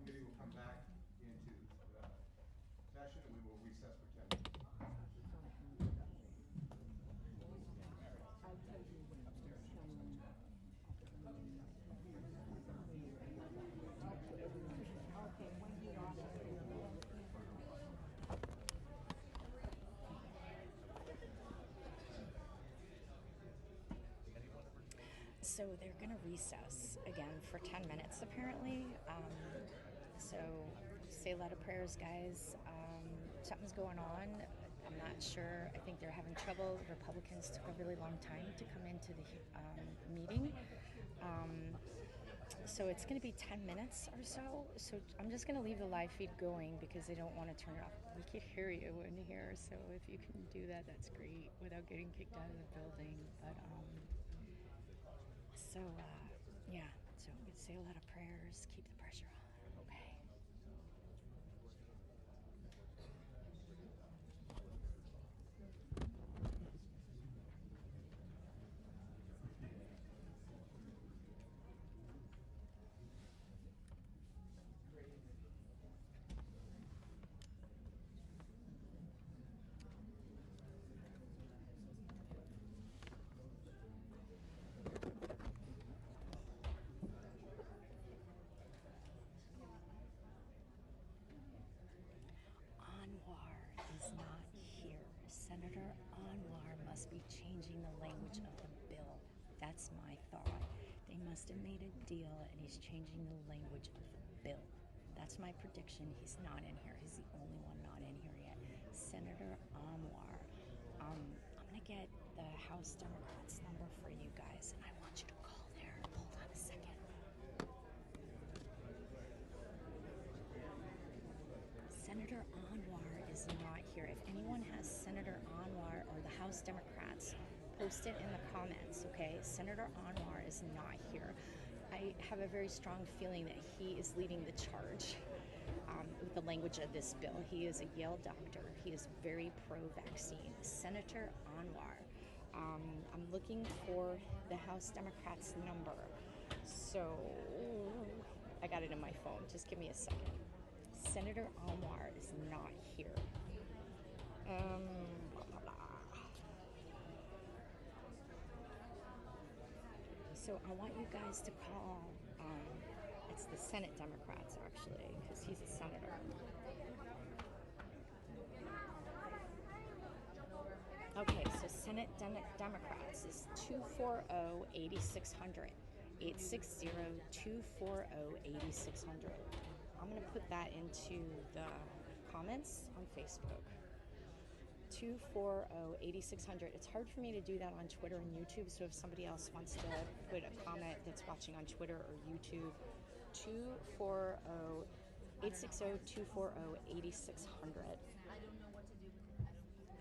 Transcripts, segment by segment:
committee will come back into session and we will recess for 10 minutes. So they're going to recess again for 10 minutes, apparently. So say a lot of prayers, guys. Something's going on. I'm not sure. I think they're having trouble. The Republicans took a really long time to come into the meeting. So it's going to be 10 minutes or so. So I'm just going to leave the live feed going because they don't want to turn it off. We can hear you in here. So if you can do that, that's great without getting kicked out of the building. But yeah, so we say a lot of prayers, keep the pressure on, okay? Anwar is not here. Senator Anwar must be changing the language of the bill. That's my thought. They must have made a deal and he's changing the language of the bill. That's my prediction. He's not in here. He's the only one not in here yet. Senator Anwar. I'm going to get the House Democrats number for you guys, and I want you to call there. Hold on a second. Senator Anwar is not here. If anyone has Senator Anwar or the House Democrats, post it in the comments, okay? Senator Anwar is not here. I have a very strong feeling that he is leading the charge with the language of this bill. He is a Yale doctor. He is very pro-vaccine. Senator Anwar. I'm looking for the House Democrats number. So I got it in my phone. Just give me a second. Senator Anwar is not here. Blah, blah, blah. So I want you guys to call, it's the Senate Democrats actually, because he's a senator. Okay, so Senate Democrats is 240-8600. 860-240-8600. I'm going to put that into the comments on Facebook. 240-8600. It's hard for me to do that on Twitter and YouTube, so if somebody else wants to put a comment that's watching on Twitter or YouTube, 860-240-8600.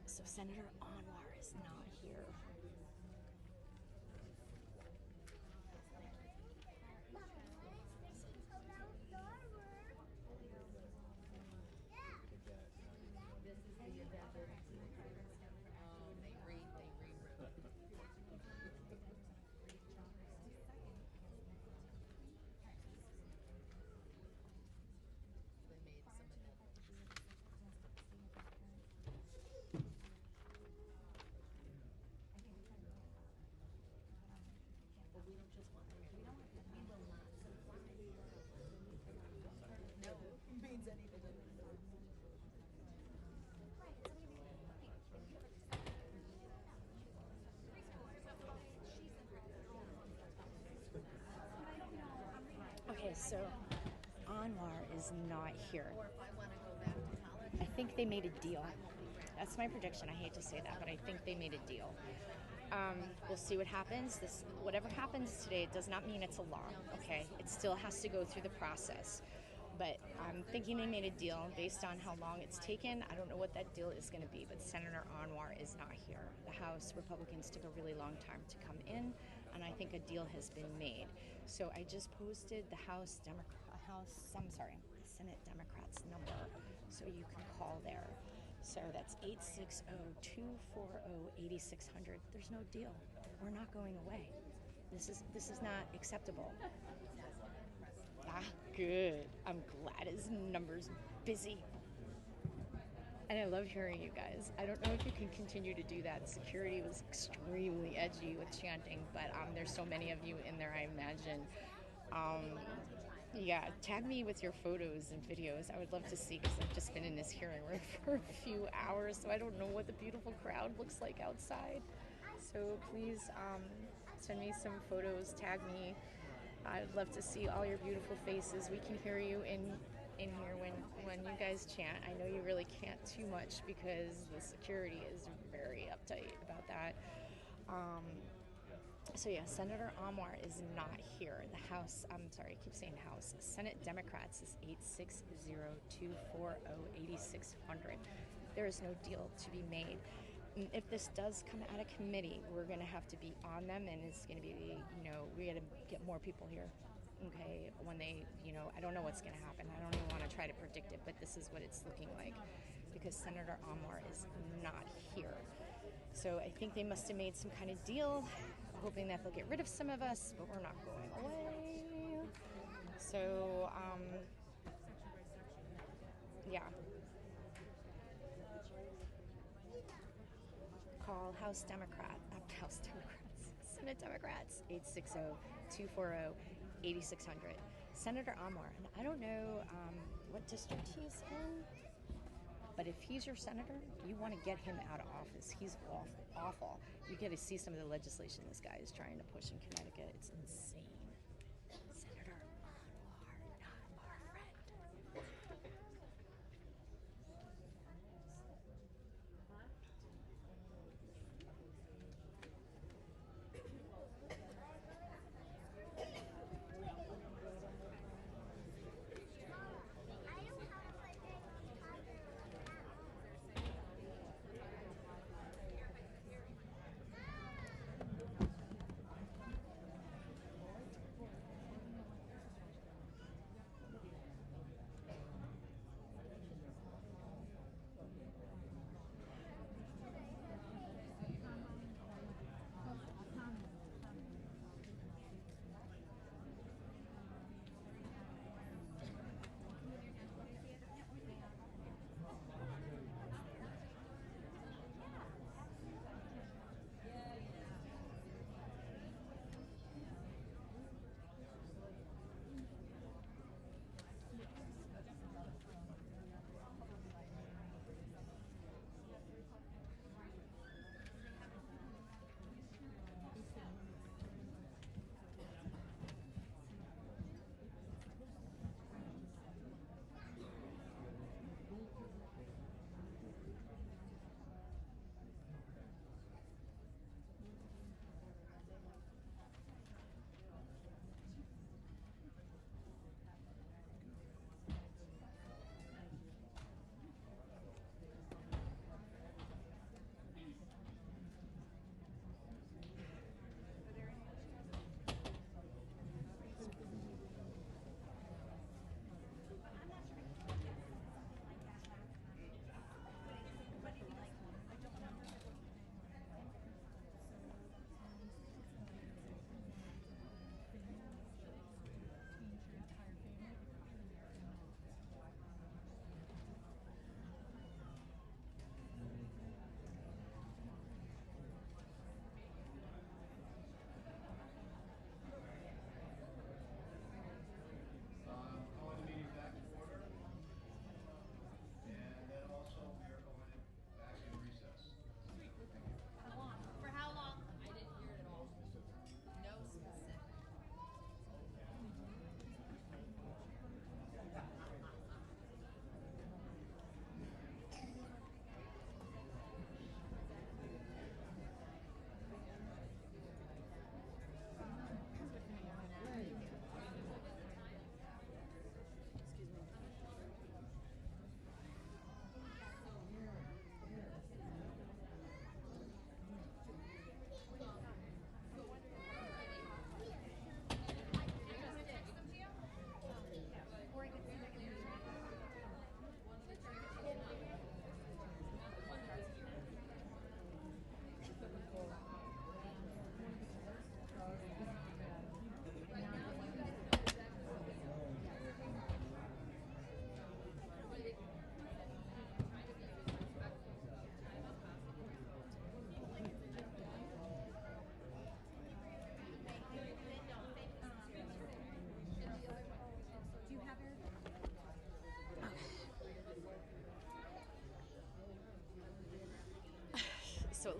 So Senator Anwar is not here. This is the event. They rewrote. They made some of that. But we don't just want we will not comply. No, it means anything. Okay, so Anwar is not here. Or if I want to go back to college, I think they made a deal. That's my prediction. I hate to say that, but I think they made a deal. We'll see what happens. Whatever happens today, it does not mean it's a law, okay? It still has to go through the process. But I'm thinking they made a deal based on how long it's taken. I don't know what that deal is going to be, but Senator Anwar is not here. The House Republicans took a really long time to come in, and I think a deal has been made. So I just posted the Senate Democrats number, so you can call there. So that's 860-240-8600. There's no deal. We're not going away. This is not acceptable. Good. I'm glad his number's busy. And I love hearing you guys. I don't know if you can continue to do that. Security was extremely edgy with chanting, but there's so many of you in there, I imagine. Yeah, tag me with your photos and videos. I would love to see, because I've just been in this hearing room for a few hours, so I don't know what the beautiful crowd looks like outside. So please send me some photos, tag me. I'd love to see all your beautiful faces. We can hear you in here when you guys chant. I know you really can't too much because the security is very uptight about that. So yeah, Senator Amar is not here. The House, I'm sorry, I keep saying House. Senate Democrats is 860-240-8600. There is no deal to be made. And if this does come out of committee, we're going to have to be on them, and it's going to be, we got to get more people here. Okay, when they, I don't know what's going to happen. I don't even want to try to predict it, but this is what it's looking like, because Senator Amar is not here. So I think they must have made some kind of deal, hoping that they'll get rid of some of us, but we're not going away. So, yeah. Call House Democrats, Senate Democrats, 860-240-8600. Senator Amar, and I don't know what district he's in, but if he's your senator, you want to get him out of office. He's awful. You get to see some of the legislation this guy is trying to push in Connecticut. It's insane. Senator Anwar, not our friend.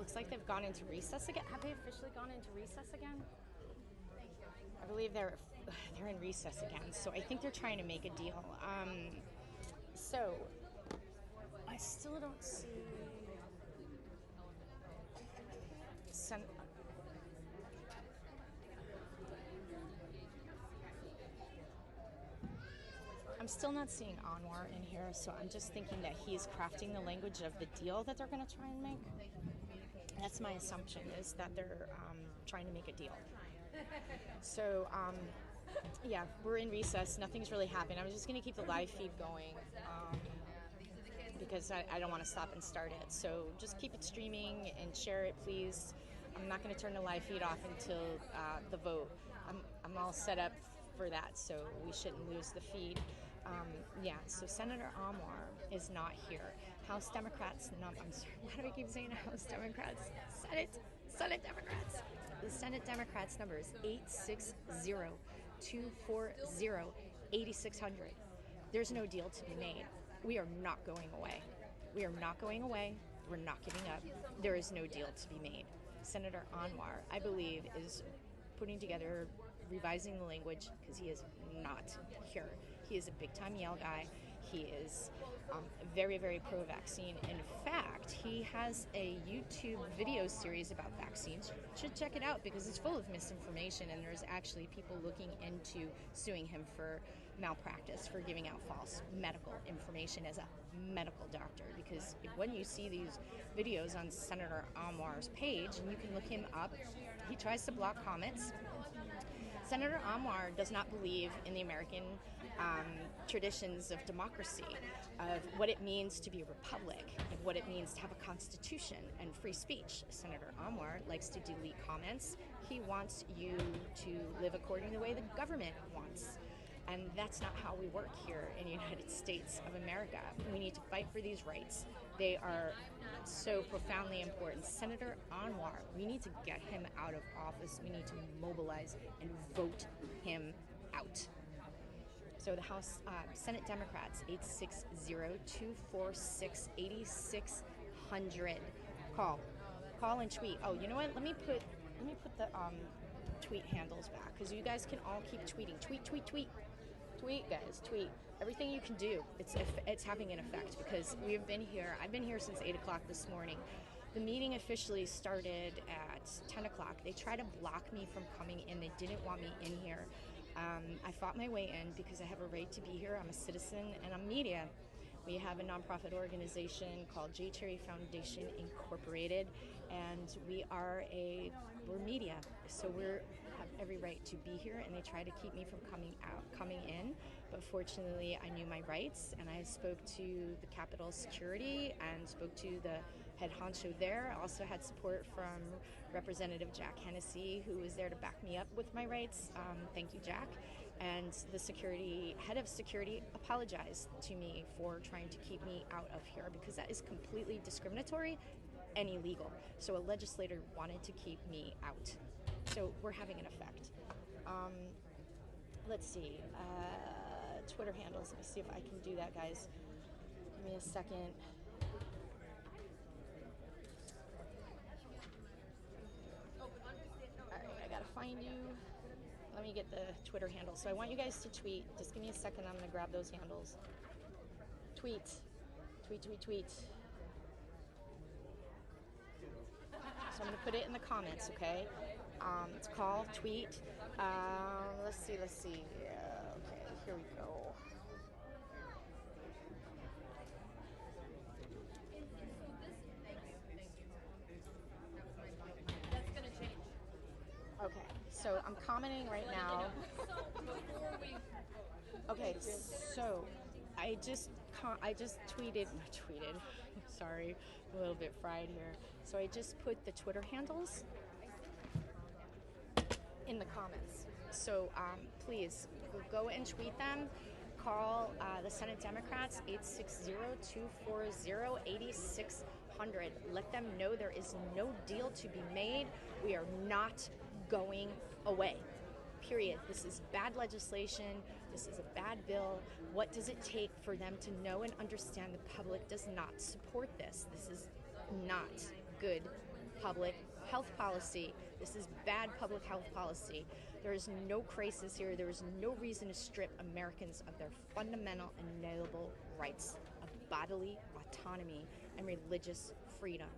looks like they've gone into recess again. Have they officially gone into recess again? I believe they're in recess again. So I think they're trying to make a deal. So I still don't see. I'm still not seeing Anwar in here, so I'm just thinking that he's crafting the language of the deal that they're going to try and make. That's my assumption, is that they're trying to make a deal. So, yeah, we're in recess. Nothing's really happened. I'm just going to keep the live feed going because I don't want to stop and start it. So just keep it streaming and share it, please. I'm not going to turn the live feed off until the vote. I'm all set up for that, so we shouldn't lose the feed. Yeah, so Senator Anwar is not here. House Democrats, I'm sorry, why do I keep saying House Democrats? Senate Democrats. The Senate Democrats number is 860-240-8600. There's no deal to be made. We are not going away. We are not going away. We're not giving up. There is no deal to be made. Senator Anwar, I believe, is putting together, revising the language, because he is not here. He is a big-time Yale guy. He is very, very pro-vaccine. In fact, he has a YouTube video series about vaccines. You should check it out because it's full of misinformation, and there's actually people looking into suing him for malpractice, for giving out false medical information as a medical doctor. Because when you see these videos on Senator Anwar's page, and you can look him up, he tries to block comments. Senator Anwar does not believe in the American traditions of democracy, of what it means to be a republic, and what it means to have a constitution and free speech. Senator Anwar likes to delete comments. He wants you to live according to the way the government wants. And that's not how we work here in the United States of America. We need to fight for these rights. They are so profoundly important. Senator Anwar, we need to get him out of office. We need to mobilize and vote him out. So the House Senate Democrats, 860-246-8600. Call and tweet. Oh, you know what? Let me put the tweet handles back, because you guys can all keep tweeting. Tweet, guys, tweet. Everything you can do, it's having an effect, because I've been here since 8 o'clock this morning. The meeting officially started at 10 o'clock. They tried to block me from coming in. They didn't want me in here. I fought my way in because I have a right to be here. I'm a citizen and I'm media. We have a nonprofit organization called J. Cherry Foundation Incorporated, and we're media, so we have every right to be here. And they try to keep me from coming in, but fortunately, I knew my rights, and I spoke to the Capitol Security and spoke to the head honcho there. I also had support from Representative Jack Hennessy, who was there to back me up with my rights. Thank you, Jack. And the head of security apologized to me for trying to keep me out of here, because that is completely discriminatory and illegal. So a legislator wanted to keep me out. So we're having an effect. Let's see. Twitter handles. Let me see if I can do that, guys. Give me a second. Alright, I gotta find you. Let me get the Twitter handle. So I want you guys to tweet. Just give me a second. I'm gonna grab those handles. Tweet. Tweet. So I'm gonna put it in the comments, okay? It's call, tweet. Let's see. Okay, here we go. Okay, so I'm commenting right now. Okay, so I just tweeted. Sorry, a little bit fried here. So I just put the Twitter handles in the comments. So please go and tweet them. Call the Senate Democrats, 860-240-8600. Let them know there is no deal to be made. We are not going away. Period. This is bad legislation. This is a bad bill. What does it take for them to know and understand the public does not support this? This is not good public health policy. This is bad public health policy. There is no crisis here. There is no reason to strip Americans of their fundamental and inalienable rights of bodily autonomy and religious freedom.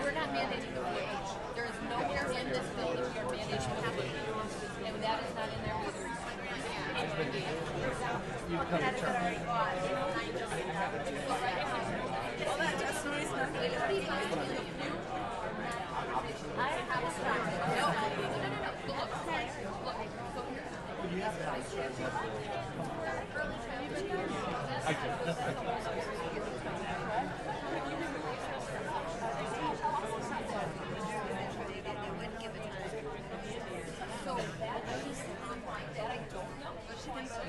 We're not mandating the wage. There is nowhere in this bill that we are mandating to have a wage. And that is not in there either. All that testimony is not really I have a strike. No. Look. So that is online. That I don't know. But she can say,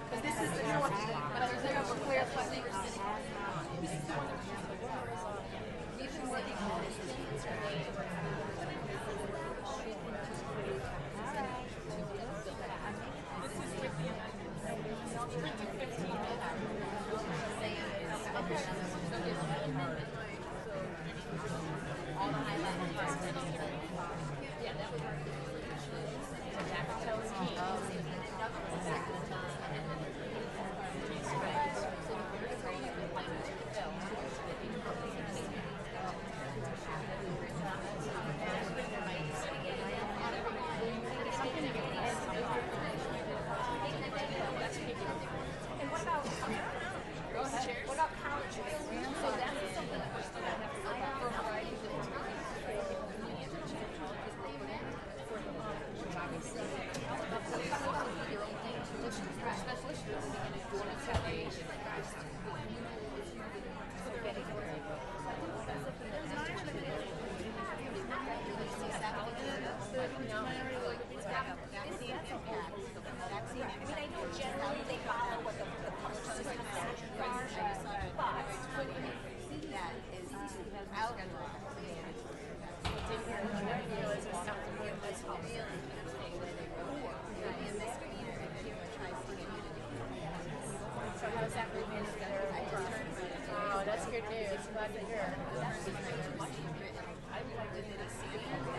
because this is the one, but there's a clear funding. Even where the exactly what it is. I just heard Oh, that's good news. Glad to hear. that's too much. I would like to see